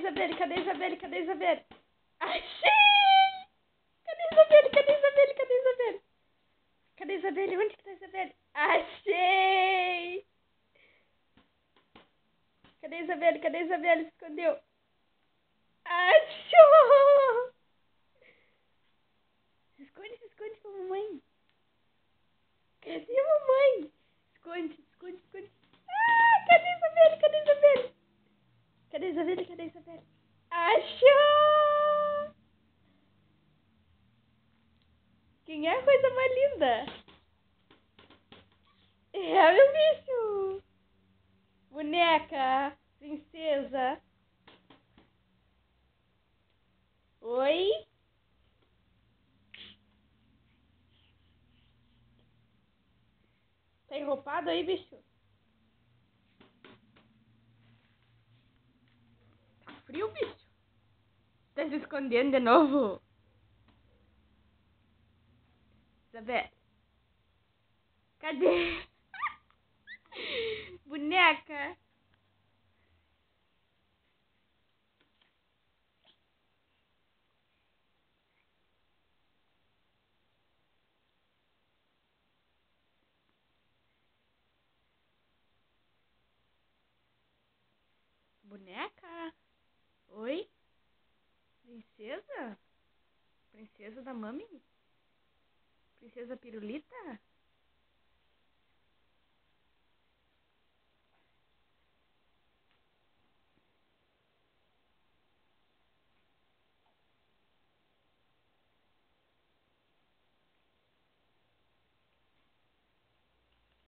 Isabelle? Cadê Isabelle? Cadê Isabelle? Achei! Cadê Isabelle? Cadê Isabelle? Cadê Isabelle? Cadê Isabelle? Onde que tá Isabelle? Achei! Cadê Isabelle? Cadê Isabelle? Se escondeu. Achou! Se esconde com a mamãe. Cadê a mamãe? Esconde, esconde, esconde. Ah, cadê Isabelle? Cadê Isabelle? Cadê Isabelle? Cadê Isabelle? Achou! Quem é a coisa mais linda? É, meu bicho! Boneca, princesa. Oi? Tá enroupado aí, bicho? Tá frio, bicho? Tá se escondendo de novo? Isabelle? Cadê? Boneca? Boneca? Oi? Princesa? Princesa da mami? Princesa pirulita?